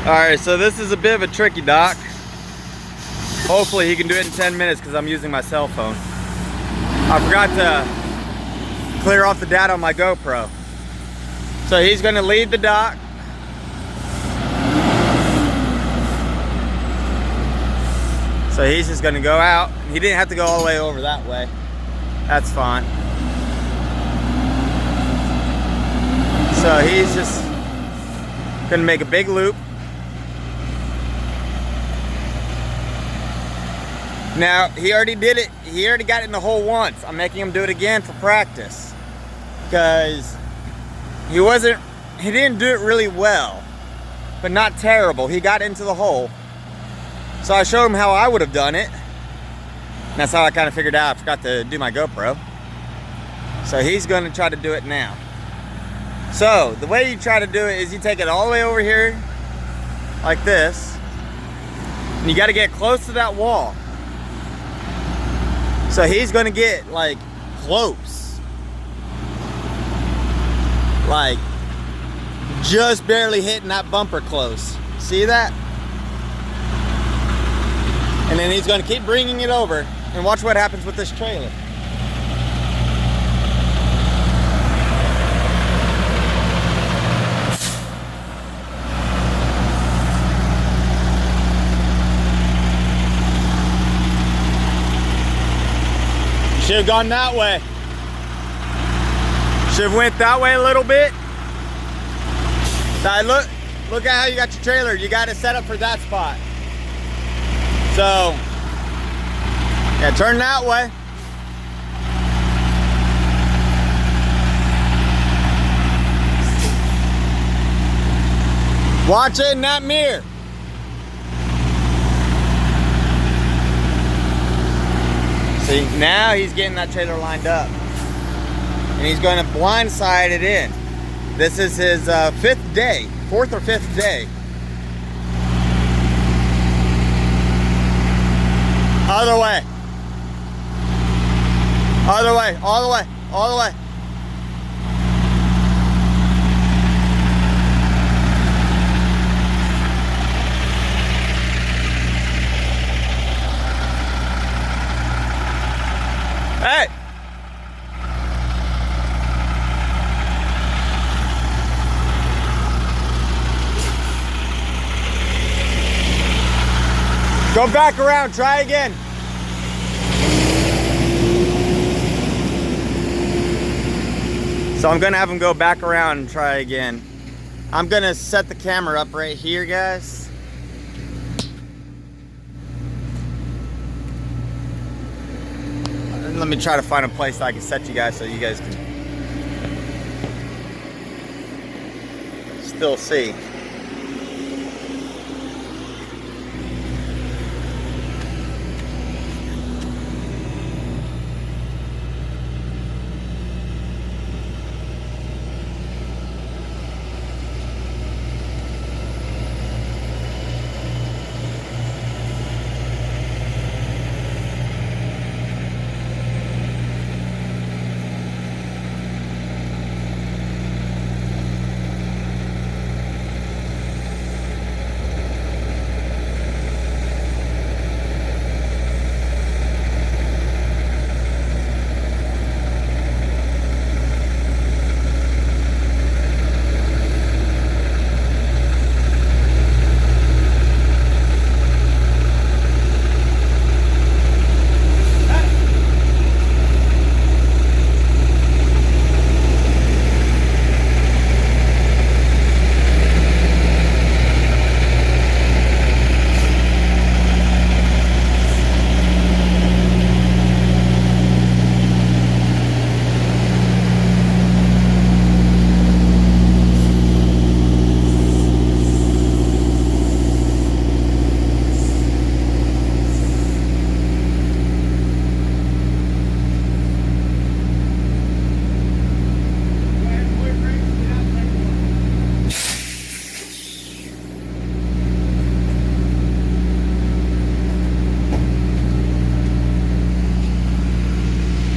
Alright, so this is a bit of a tricky dock. Hopefully he can do it in 10 minutes because I'm using my cell phone. I forgot to clear off the data on my GoPro. So he's going to leave the dock. So he's just going to go out. He didn't have to go all the way over that way. That's fine. So he's just going to make a big loop. Now, he already did it. He already got it in the hole once. I'm making him do it again for practice. Because he didn't do it really well, but not terrible. He got into the hole. So I showed him how I would have done it. And that's how I kind of figured out I forgot to do my GoPro. So he's going to try to do it now. So the way you try to do it is you take it all the way over here, like this. And you got to get close to that wall. So he's going to get like close. Like just barely hitting that bumper close. See that? And then he's going to keep bringing it over. And watch what happens with this trailer. Should have gone that way. Should have went that way a little bit. Now look at how you got your trailer. You got it set up for that spot. So, yeah, turn that way. Watch it in that mirror. See, now he's getting that trailer lined up. And he's going to blindside it in. This is his fourth or fifth day. Other way. Other way, all the way, all the way. Hey! Go back around, try again. So I'm gonna have him go back around and try again. I'm gonna set the camera up right here, guys. Let me try to find a place that I can set you guys so you guys can still see.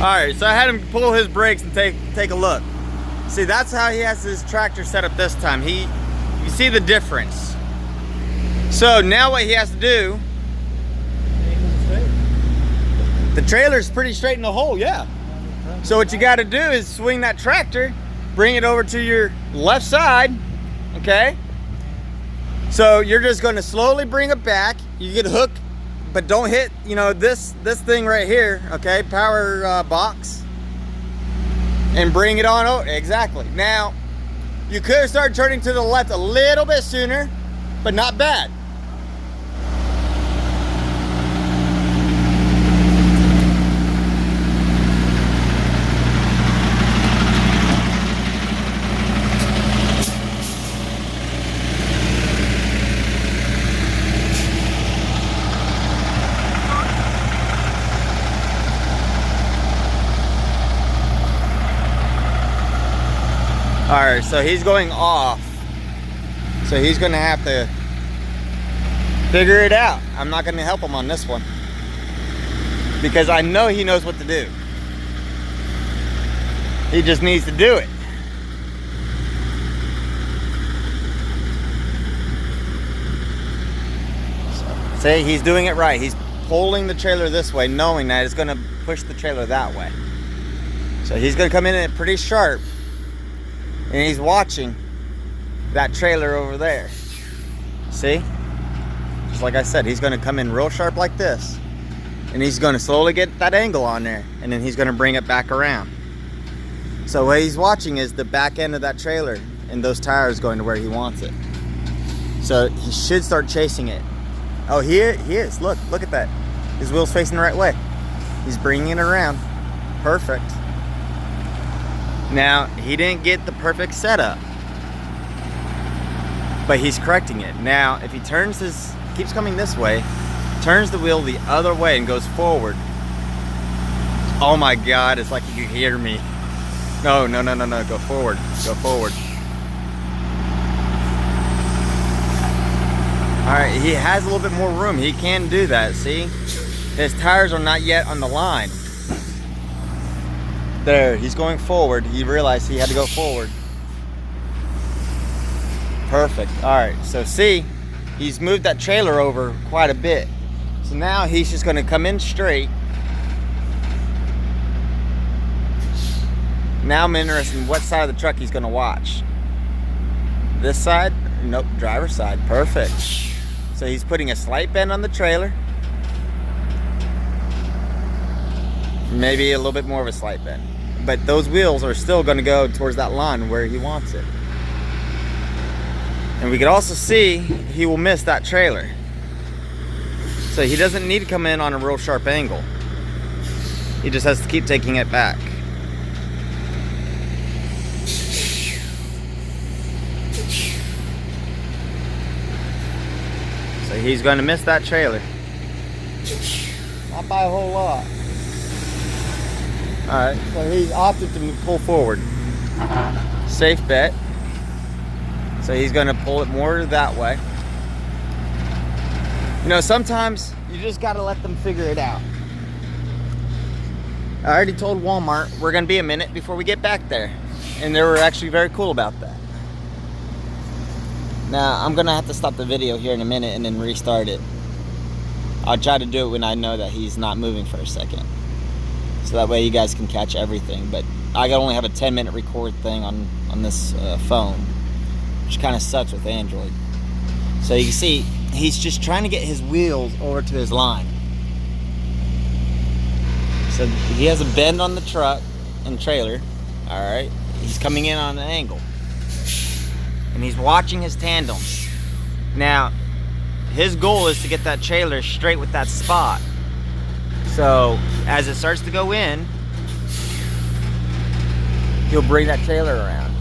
Alright, so I had him pull his brakes and take a look. See, that's how he has his tractor set up this time. You see the difference. So now what he has to do, the trailer's pretty straight in the hole, yeah. So what you got to do is swing that tractor, bring it over to your left side, okay? So you're just going to slowly bring it back. You get hooked, but don't hit, you know, this thing right here, okay? Power box, and bring it on over. Exactly. Now, you could start turning to the left a little bit sooner, but not bad. All right, so he's going off. So he's gonna have to figure it out. I'm not gonna help him on this one because I know he knows what to do. He just needs to do it. So, see, he's doing it right. He's pulling the trailer this way, knowing that it's gonna push the trailer that way. So he's gonna come in at pretty sharp. And he's watching that trailer over there. See? Just like I said, he's gonna come in real sharp like this. And he's gonna slowly get that angle on there. And then he's gonna bring it back around. So what he's watching is the back end of that trailer and those tires going to where he wants it. So he should start chasing it. Oh, he is. Look at that. His wheel's facing the right way. He's bringing it around. Perfect. Now, he didn't get the perfect setup, but he's correcting it. Now, if he keeps coming this way, turns the wheel the other way and goes forward. Oh my God, it's like you can hear me. No, go forward, go forward. All right, he has a little bit more room. He can do that, see? His tires are not yet on the line. There, he's going forward. He realized he had to go forward. Perfect. All right, so see, he's moved that trailer over quite a bit. So now he's just gonna come in straight. Now I'm interested in what side of the truck he's gonna watch. This side? Nope, driver's side. Perfect. So he's putting a slight bend on the trailer. Maybe a little bit more of a slight bend. But those wheels are still going to go towards that line where he wants it. And we can also see he will miss that trailer. So he doesn't need to come in on a real sharp angle. He just has to keep taking it back. So he's going to miss that trailer. Not by a whole lot. Alright, so he's opted to pull forward. Safe bet. So he's going to pull it more that way. You know, sometimes you just got to let them figure it out. I already told Walmart we're going to be a minute before we get back there. And they were actually very cool about that. Now, I'm going to have to stop the video here in a minute and then restart it. I'll try to do it when I know that he's not moving for a second. So that way you guys can catch everything. But I only have a 10-minute record thing on this phone, which kind of sucks with Android. So you can see he's just trying to get his wheels over to his line. So he has a bend on the truck and trailer. All right, he's coming in on an angle, and he's watching his tandems. Now, his goal is to get that trailer straight with that spot. So as it starts to go in, he'll bring that trailer around.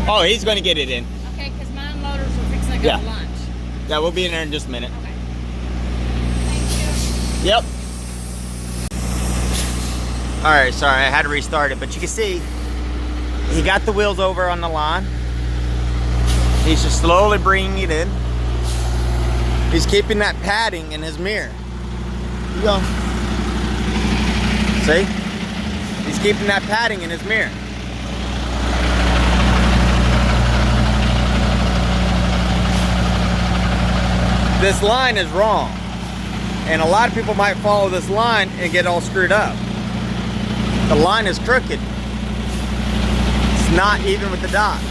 Oh, he's going to get it in. Okay, because my unloaders are fixing to go to lunch. Yeah, we'll be in there in just a minute. Okay. Thank you. Yep. Alright, sorry, I had to restart it, but you can see he got the wheels over on the line. He's just slowly bringing it in. He's keeping that padding in his mirror. You go. See? He's keeping that padding in his mirror. This line is wrong. And a lot of people might follow this line and get all screwed up. The line is crooked. It's not even with the dot.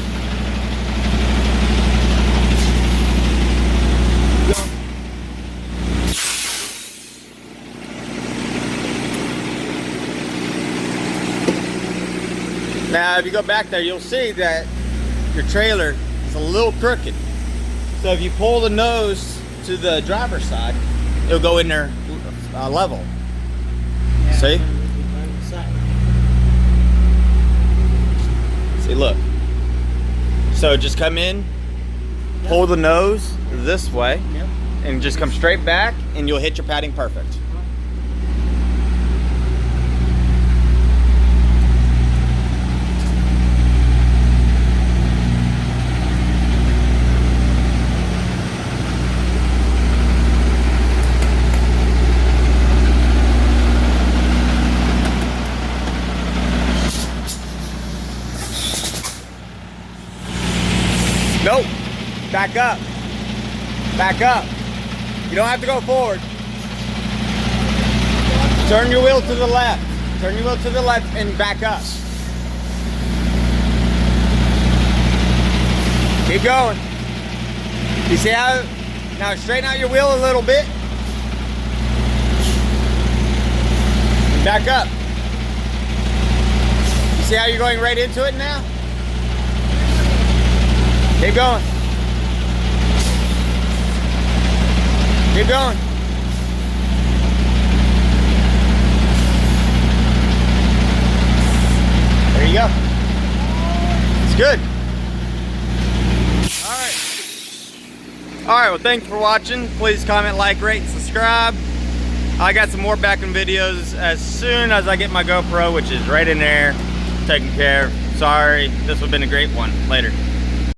Now, if you go back there, you'll see that your trailer is a little crooked. So if you pull the nose to the driver's side, it'll go in there level. Yeah, See? See, look. So just come in, pull the nose this way, and just come straight back, and you'll hit your padding perfect. Nope. Back up. Back up. You don't have to go forward. Turn your wheel to the left. Turn your wheel to the left and back up. Keep going. You see how? Now straighten out your wheel a little bit. Back up. You see how you're going right into it now? Keep going. Keep going. There you go. It's good. All right. All right, well, thanks for watching. Please comment, like, rate, and subscribe. I got some more back in videos as soon as I get my GoPro, which is right in there, taken care of. Sorry, this would have been a great one. Later.